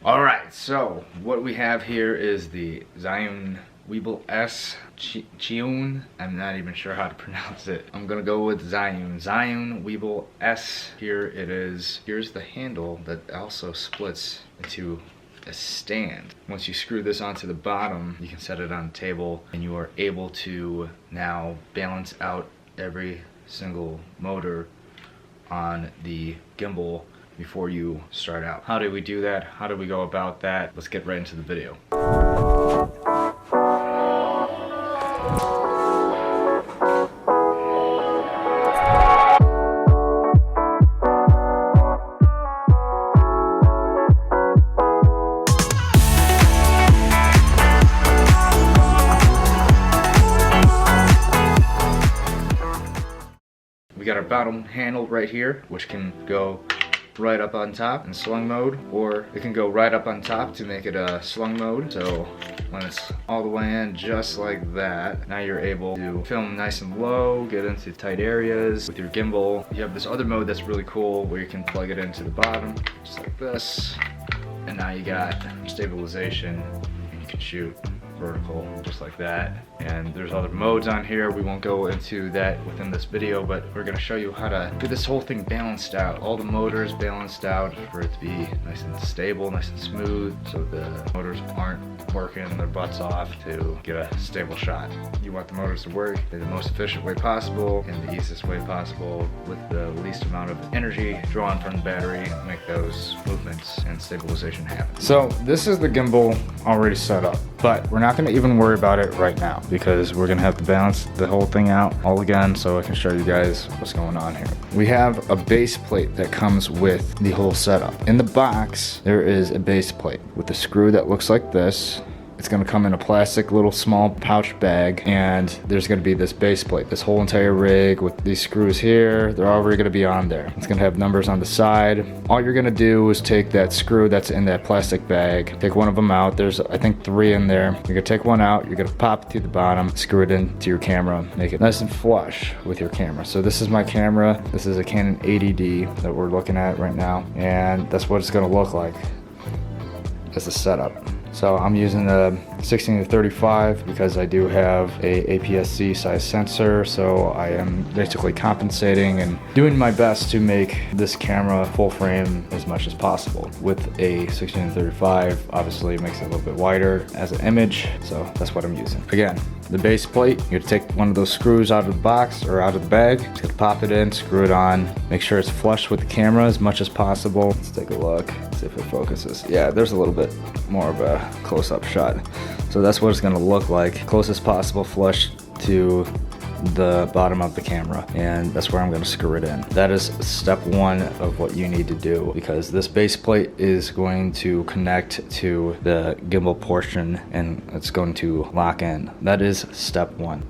Alright, so what we have here is the Zhiyun Weebill S. Zhiyun, I'm not even sure how to pronounce it. I'm gonna go with Zhiyun Weebill S. Here it is. Here's the handle that also splits into a stand. Once you screw this onto the bottom, you can set it on the table and you are able to now balance out every single motor on the gimbal before you start out. How do we do that? How do we go about that? Let's get right into the video. We got our bottom handle right here, which can go right up on top in slung mode, or it can go right up on top to make it a slung mode. So when it's all the way in just like that, now you're able to film nice and low, get into tight areas with your gimbal. You have this other mode that's really cool where you can plug it into the bottom just like this, and now you got stabilization and you can shoot vertical just like that. And there's other modes on here. We won't go into that within this video, but we're going to show you how to get this whole thing balanced out. All the motors balanced out for it to be nice and stable, nice and smooth, so the motors aren't working their butts off to get a stable shot. You want the motors to work in the most efficient way possible and the easiest way possible with the least amount of energy drawn from the battery to make those movements and stabilization happen. So this is the gimbal already set up, but we're not going to even worry about it right now because we're going to have to balance the whole thing out all again so I can show you guys what's going on here. We have a base plate that comes with the whole setup. In the box, there is a base plate with a screw that looks like this. It's going to come in a plastic little small pouch bag, and there's going to be this base plate. This whole entire rig with these screws here, they're already going to be on there. It's going to have numbers on the side. All you're going to do is take that screw that's in that plastic bag, take one of them out. There's I think 3 in there. You're going to take one out, you're going to pop it through the bottom, screw it into your camera, make it nice and flush with your camera. So this is my camera. This is a Canon 80D that we're looking at right now, and that's what it's going to look like as a setup. So I'm using a 16-35 because I do have a APS-C size sensor, so I am basically compensating and doing my best to make this camera full frame as much as possible. With a 16-35, obviously it makes it a little bit wider as an image, so that's what I'm using. Again, the base plate, you're gonna take one of those screws out of the box or out of the bag, just gonna pop it in, screw it on, make sure it's flush with the camera as much as possible. Let's take a look, see if it focuses. Yeah, there's a little bit more of a close-up shot. So that's what it's gonna look like, closest possible flush to the bottom of the camera, and that's where I'm going to screw it in. That is step 1 of what you need to do, because this base plate is going to connect to the gimbal portion and it's going to lock in. That is step 1.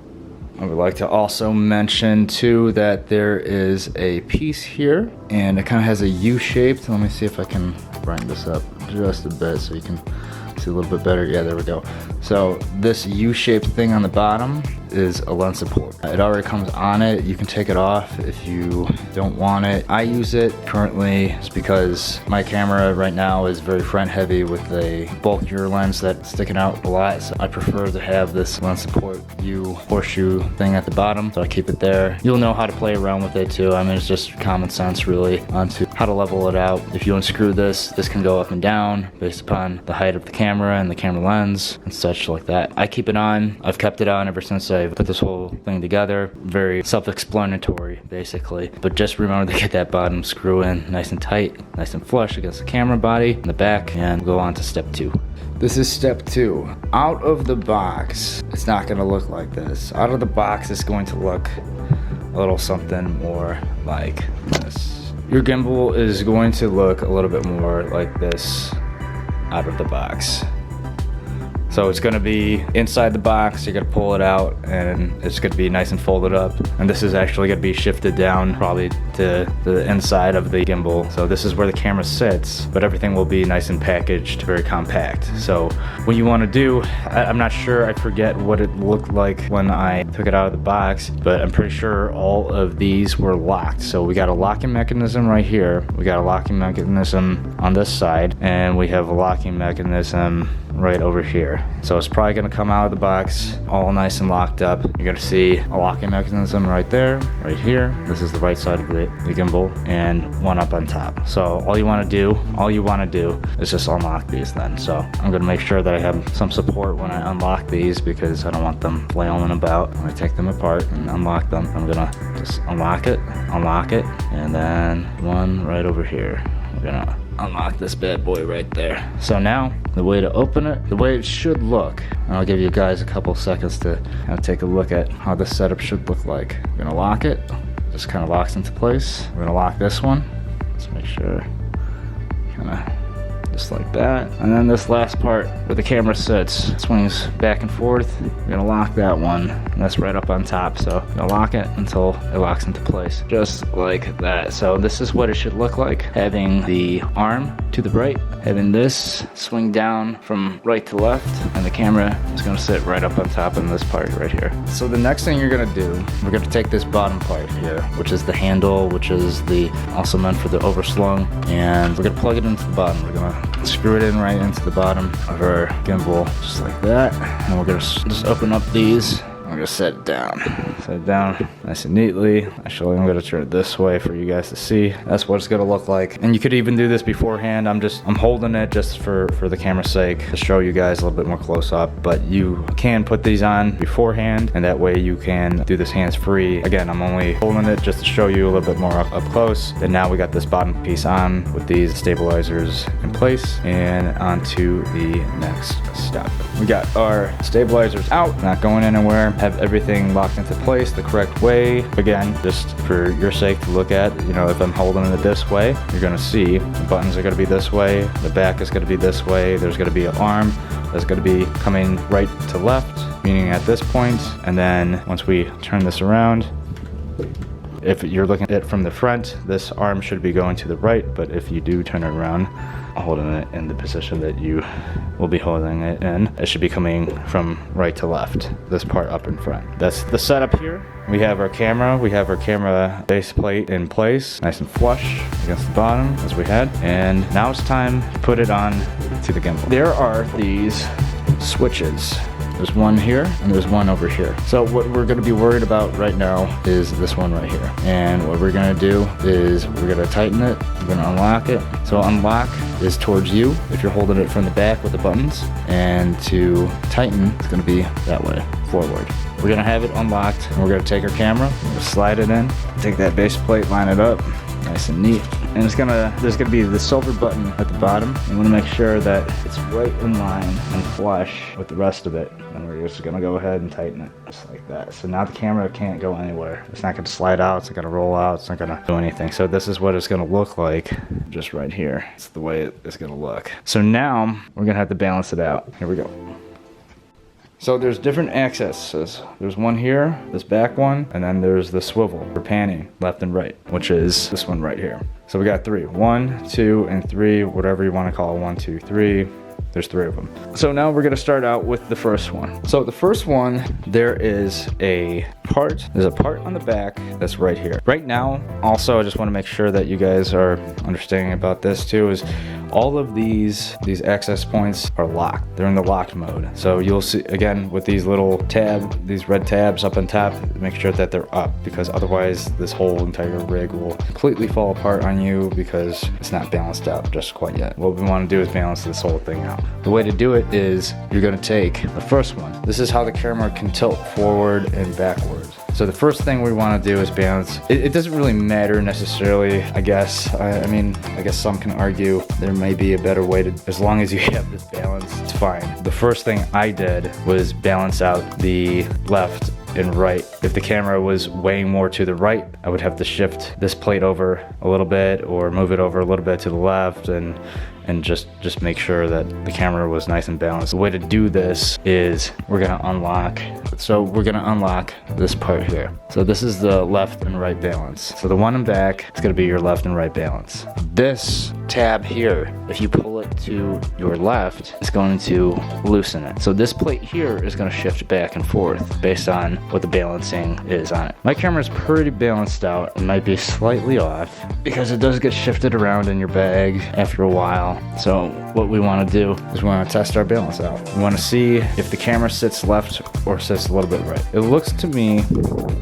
I would like to also mention too that there is a piece here and it kind of has a U shape. Let me see if I can brighten this up just a bit so you can see a little bit better. Yeah, there we go. So this U-shaped thing on the bottom is a lens support. It already comes on it. You can take it off if you don't want it. I use it currently just because my camera right now is very front heavy with a bulkier lens that's sticking out a lot. So I prefer to have this lens support U horseshoe thing at the bottom. So I keep it there. You'll know how to play around with it too. I mean, it's just common sense really onto how to level it out. If you unscrew this, this can go up and down based upon the height of the camera and the camera lens and such like that. I keep it on. I've kept it on ever since I've put this whole thing together. Very self-explanatory basically, but just remember to get that bottom screw in nice and tight, nice and flush against the camera body in the back, and go on to step 2. This is step 2. Out of the box, it's not going to look like this. Out of the box, it's going to look a little something more like this. Your gimbal is going to look a little bit more like this out of the box. So it's gonna be inside the box, you're gonna pull it out, and it's gonna be nice and folded up. And this is actually gonna be shifted down probably to the inside of the gimbal. So this is where the camera sits, but everything will be nice and packaged, very compact. So what you wanna do, I'm not sure, I forget what it looked like when I took it out of the box, but I'm pretty sure all of these were locked. So we got a locking mechanism right here, we got a locking mechanism on this side, and we have a locking mechanism right over here. So it's probably gonna come out of the box all nice and locked up. You're gonna see a locking mechanism right there, right here. This is the right side of the gimbal, and one up on top. So all you wanna do is just unlock these then. So I'm gonna make sure that I have some support when I unlock these, because I don't want them flailing about. I'm gonna take them apart and unlock them. I'm gonna just unlock it, and then one right over here. We're gonna unlock this bad boy right there. So now the way to open it, the way it should look, and I'll give you guys a couple seconds to kind of take a look at how this setup should look like. We're gonna lock it, just kind of locks into place. We're gonna lock this one, let's make sure, kind of just like that. And then this last part where the camera sits, swings back and forth, we're gonna lock that one, and that's right up on top. So I'm gonna lock it until it locks into place, just like that. So this is what it should look like, having the arm to the right, having this swing down from right to left, and the camera is gonna sit right up on top in this part right here. So the next thing you're gonna do, we're gonna take this bottom part here, which is the handle, which is also meant for the overslung, and we're gonna plug it into the bottom. We're gonna screw it in right into the bottom of our gimbal, just like that. And we're gonna just open up these. I'm gonna set it down nice and neatly. Actually, I'm gonna turn it this way for you guys to see. That's what it's gonna look like. And you could even do this beforehand. I'm holding it just for the camera's sake, to show you guys a little bit more close up. But you can put these on beforehand, and that way you can do this hands-free. Again, I'm only holding it just to show you a little bit more up close. And now we got this bottom piece on with these stabilizers in place, and on to the next step. We got our stabilizers out, not going anywhere. Have everything locked into place the correct way. Again, just for your sake to look at, you know, if I'm holding it this way, you're gonna see the buttons are gonna be this way, the back is gonna be this way, there's gonna be an arm that's gonna be coming right to left, meaning at this point, and then once we turn this around, if you're looking at it from the front, this arm should be going to the right, but if you do turn it around, holding it in the position that you will be holding it in, it should be coming from right to left, this part up in front. That's the setup here. We have our camera base plate in place, nice and flush against the bottom as we had. And now it's time to put it on to the gimbal. There are these switches. There's one here and there's one over here. So what we're gonna be worried about right now is this one right here. And what we're gonna do is we're gonna tighten it, we're gonna unlock it. So unlock is towards you if you're holding it from the back with the buttons. And to tighten, it's gonna be that way, forward. We're gonna have it unlocked, and we're gonna take our camera, we're gonna slide it in, take that base plate, line it up, nice and neat. And there's gonna be the silver button at the bottom. You wanna make sure that it's right in line and flush with the rest of it. And we're just gonna go ahead and tighten it, just like that. So now the camera can't go anywhere. It's not gonna slide out, it's not gonna roll out, it's not gonna do anything. So this is what it's gonna look like, just right here. It's the way it's gonna look. So now, we're gonna have to balance it out. Here we go. So there's different accesses. There's one here, this back one, and then there's the swivel for panning left and right, which is this one right here. So we got three, 1, 2, and 3, whatever you want to call it, 1, 2, 3. There's 3 of them. So now we're gonna start out with the first one. So the first one, there's a part on the back that's right here. Right now, also I just wanna make sure that you guys are understanding about this too, is all of these access points are locked. They're in the locked mode. So you'll see, again, with these little these red tabs up on top, make sure that they're up, because otherwise this whole entire rig will completely fall apart on you because it's not balanced out just quite yet. What we wanna do is balance this whole thing out. The way to do it is you're gonna take the first one. This is how the camera can tilt forward and backwards. So the first thing we want to do is balance. It doesn't really matter necessarily, I guess. I mean, I guess some can argue there may be a better way to, as long as you have this balance, it's fine. The first thing I did was balance out the left and right. If the camera was weighing more to the right, I would have to shift this plate over a little bit or move it over a little bit to the left, and and just make sure that the camera was nice and balanced. The way to do this is we're gonna unlock. So we're gonna unlock this part here. So this is the left and right balance. So the one in back is gonna be your left and right balance. This tab here, if you pull it to your left, it's going to loosen it. So this plate here is going to shift back and forth based on what the balancing is on it. My camera is pretty balanced out. It might be slightly off because it does get shifted around in your bag after a while. So what we want to do is we want to test our balance out. We want to see if the camera sits left or sits a little bit right. It looks to me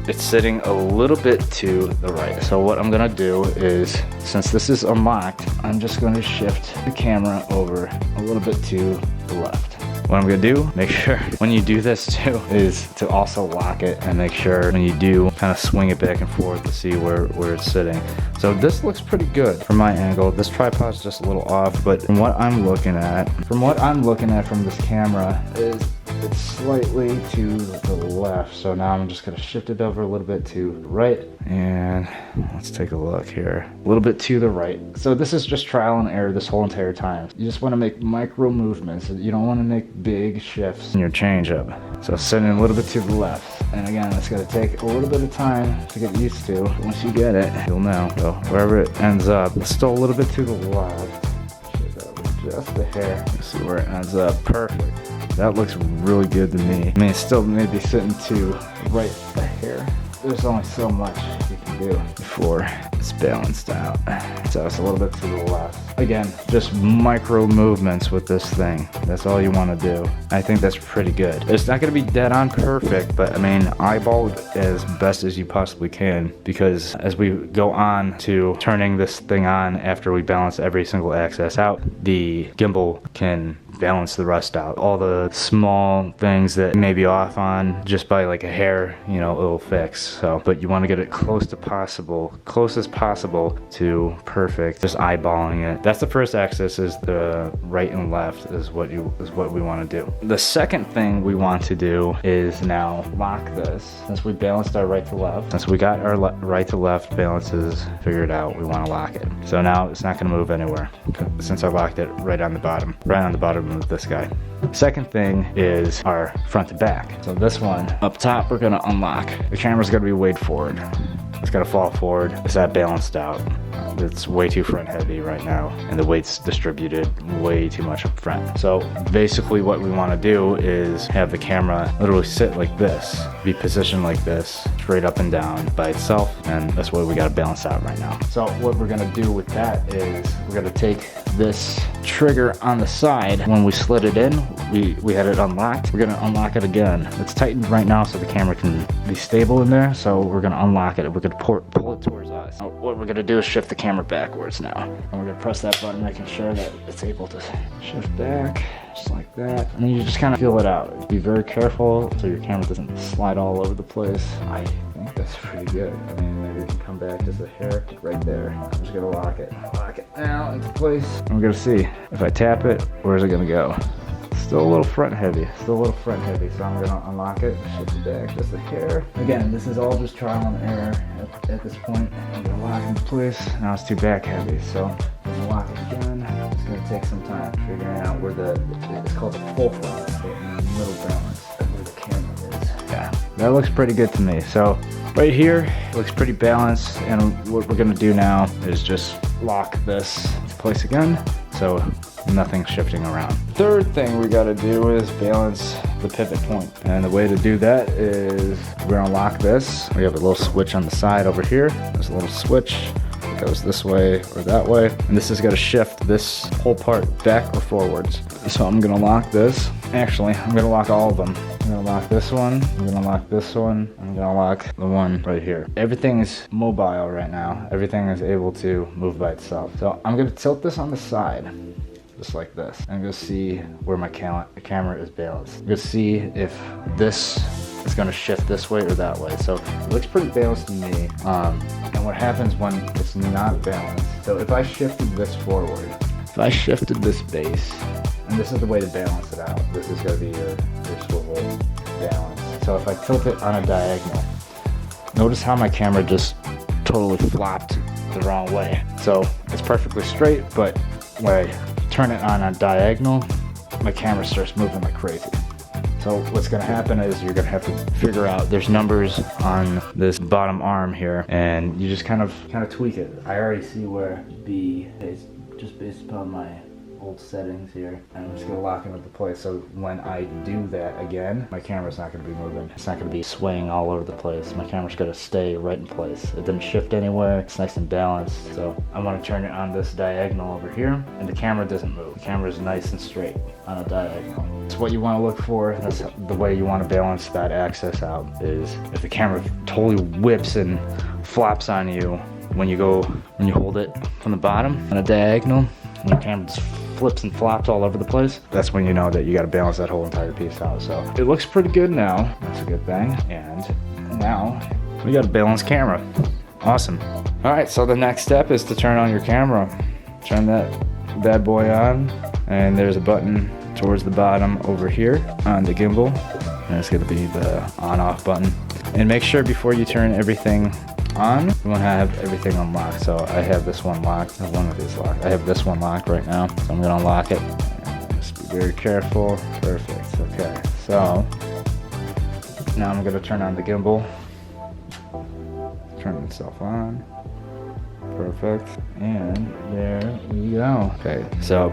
it's sitting a little bit to the right. So what I'm going to do is, since this is unlocked, I'm just going to shift the camera over a little bit to the left. What I'm gonna do, make sure when you do this too, is to also lock it and make sure when you do kind of swing it back and forth to see where it's sitting. So this looks pretty good from my angle. This tripod's just a little off, but from what I'm looking at from this camera is it's slightly to the left. So now I'm just gonna shift it over a little bit to the right, and let's take a look here. A little bit to the right. So this is just trial and error this whole entire time. You just wanna make micro movements. You don't wanna make big shifts in your change up. So sitting a little bit to the left. And again, it's gonna take a little bit of time to get used to. Once you get it, you'll know. So wherever it ends up, it's still a little bit to the left. Shift over just a hair. Let's see where it ends up. Perfect. That looks really good to me. I mean, it's still maybe sitting to right a hair. There's only so much you can do before it's balanced out. So it's a little bit to the left. Again, just micro movements with this thing. That's all you want to do. I think that's pretty good. It's not going to be dead on perfect, but I mean, eyeball it as best as you possibly can, because as we go on to turning this thing on after we balance every single axis out, the gimbal can balance the rest out. All the small things that may be off on just by like a hair, you know, it'll fix. So, but you want to get it close as possible to perfect. Just eyeballing it. That's the first axis, is the right and left is what we want to do. The second thing we want to do is now lock this. Since we balanced our right to left, since we got our right to left balances figured out, we want to lock it. So now it's not going to move anywhere since I locked it right on the bottom of this guy. Second thing is our front to back. So this one up top, we're gonna unlock. The camera's gonna be weighed forward. It's gonna fall forward. It's not balanced out. It's way too front heavy right now, and the weight's distributed way too much up front. So basically what we want to do is have the camera literally sit like this, be positioned like this, straight up and down by itself, and that's what we got to balance out right now. So what we're going to do with that is we're going to take this trigger on the side. When we slid it in, we had it unlocked. We're going to unlock it again. It's tightened right now so the camera can be stable in there, so we're going to unlock it. We're going to pull it towards us. Now, what we're going to do is shift the camera backwards now, and we're going to press that button, making sure that it's able to shift back just like that, and then you just kind of feel it out. Be very careful so your camera doesn't slide all over the place. I think that's pretty good. I mean, maybe we can come back just a hair right there. I'm just gonna lock it now into place, and we're gonna see if I tap it, where's it gonna go. Still a little front heavy, so I'm gonna unlock it, shift it back just a hair. Again, this is all just trial and error at this point. I'm gonna lock it into place. Now it's too back heavy, so I'm gonna lock it again. It's gonna take some time figuring out where it's called the full front, so in the middle balance of where the camera is. Yeah, that looks pretty good to me. So right here, it looks pretty balanced, and what we're gonna do now is just lock this into place again, so nothing shifting around. Third thing we gotta do is balance the pivot point. And the way to do that is we're gonna lock this. We have a little switch on the side over here. There's a little switch. It goes this way or that way. And this is gonna shift this whole part back or forwards. So I'm gonna lock this. Actually, I'm gonna lock all of them. I'm gonna lock this one, I'm gonna lock this one, I'm gonna lock the one right here. Everything is mobile right now. Everything is able to move by itself. So I'm gonna tilt this on the side, just like this. I'm gonna see where my camera is balanced. I'm gonna see if this is gonna shift this way or that way. So it looks pretty balanced to me. And what happens when it's not balanced, so if I shifted this forward, if I shifted this base, and this is the way to balance it out. This is gonna be your swivel balance. So if I tilt it on a diagonal, notice how my camera just totally flopped the wrong way. So it's perfectly straight, but when I turn it on diagonal, my camera starts moving like crazy. So what's gonna happen is you're gonna have to figure out, there's numbers on this bottom arm here, and you just kind of tweak it. I already see where B is, just based upon my old settings here. And I'm just gonna lock it into place, so when I do that again, my camera's not gonna be moving. It's not gonna be swaying all over the place. My camera's gonna stay right in place. It didn't shift anywhere. It's nice and balanced. So I wanna turn it on this diagonal over here, and the camera doesn't move. The camera is nice and straight on a diagonal. It's what you wanna look for. That's the way you wanna balance that axis out, is if the camera totally whips and flops on you when you hold it from the bottom on a diagonal, when the camera just flips and flops all over the place, that's when you know that you got to balance that whole entire piece out. So it looks pretty good now. That's a good thing. And now we got a balanced camera. Awesome. All right, so the next step is to turn on your camera. Turn that bad boy on, and there's a button towards the bottom over here on the gimbal, and it's going to be the on-off button. And make sure before you turn everything on, you want to have everything unlocked. So I have this one locked. I have one of these locked. I have this one locked right now, so I'm gonna unlock it. Just be very careful. Perfect. Okay, so now I'm gonna turn on the gimbal. Turn itself on. Perfect. And there we go. Okay, so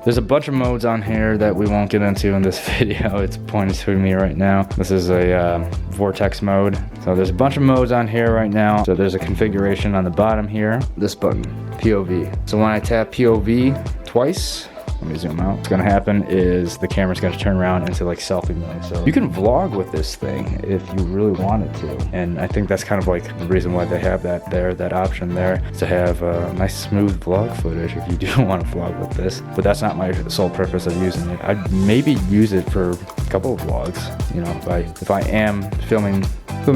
there's a bunch of modes on here that we won't get into in this video. It's pointed to me right now. This is a vortex mode. So there's a bunch of modes on here right now. So there's a configuration on the bottom here. This button, POV. So when I tap POV twice, let me zoom out. What's gonna happen is the camera's gonna turn around into like selfie mode. So you can vlog with this thing if you really wanted to. And I think that's kind of like the reason why they have that there, that option there, to have a nice smooth vlog footage if you do want to vlog with this. But that's not my sole purpose of using it. I'd maybe use it for a couple of vlogs. You know, if I am filming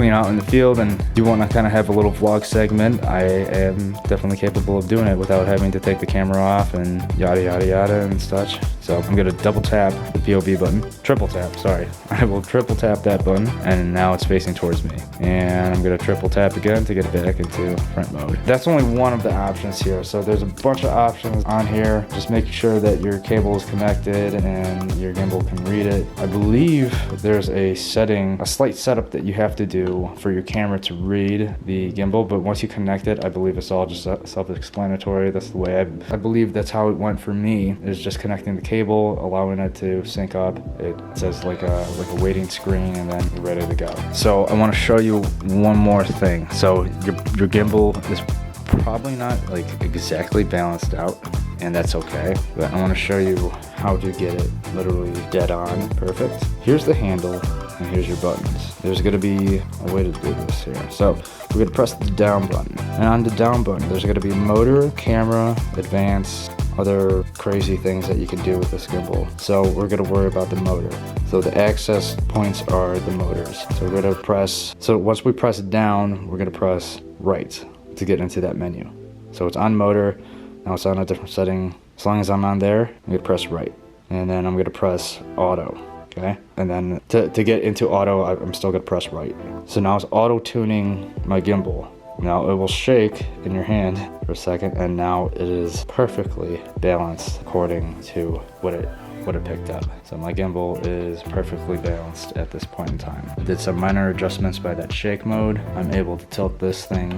out in the field and you want to kind of have a little vlog segment, I am definitely capable of doing it without having to take the camera off and yada yada yada and such. So I'm gonna double tap the POV button, triple tap, sorry. I will triple tap that button, and now it's facing towards me. And I'm gonna triple tap again to get it back into front mode. That's only one of the options here. So there's a bunch of options on here. Just making sure that your cable is connected and your gimbal can read it. I believe there's a slight setup that you have to do for your camera to read the gimbal, but once you connect it, I believe it's all just self-explanatory. That's the way I believe that's how it went for me, is just connecting the cable, allowing it to sync up. It says like a waiting screen, and then you're ready to go. So I want to show you one more thing. So your gimbal is probably not like exactly balanced out, and that's okay, but I want to show you how to get it literally dead on perfect. Here's the handle, and here's your buttons. There's going to be a way to do this here. So we're going to press the down button, and on the down button there's going to be motor, camera, advanced, other crazy things that you can do with this gimbal. So we're going to worry about the motor. So the access points are the motors. So we're going to press, so once we press down, we're going to press right to get into that menu. So it's on motor, now it's on a different setting. As long as I'm on there, I'm going to press right. And then I'm going to press auto, okay? And then to get into auto, I'm still going to press right. So now it's auto tuning my gimbal. Now it will shake in your hand for a second, and now it is perfectly balanced according to what it picked up. So my gimbal is perfectly balanced at this point in time. I did some minor adjustments by that shake mode. I'm able to tilt this thing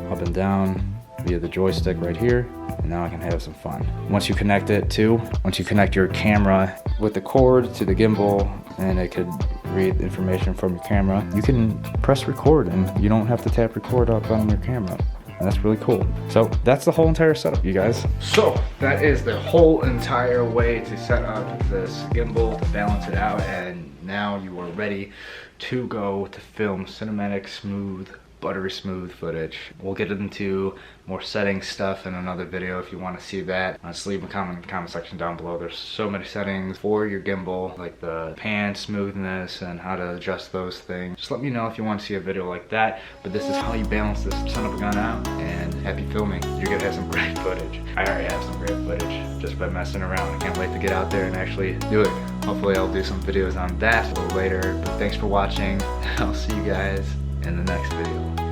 up and down via the joystick right here, and now I can have some fun. Once you connect your camera with the cord to the gimbal, and it could read information from your camera, you can press record and you don't have to tap record up on your camera. And that's really cool. So that's the whole entire setup, you guys. So that is the whole entire way to set up this gimbal, to balance it out, and now you are ready to go to film cinematic, smooth, buttery smooth footage. We'll get into more setting stuff in another video if you want to see that. Just leave a comment in the comment section down below. There's so many settings for your gimbal, like the pan smoothness and how to adjust those things. Just let me know if you want to see a video like that. But this is how you balance this son of a gun out, and happy filming. You're gonna have some great footage. I already have some great footage just by messing around. I can't wait to get out there and actually do it. Hopefully I'll do some videos on that a little later. But thanks for watching. I'll see you guys in the next video.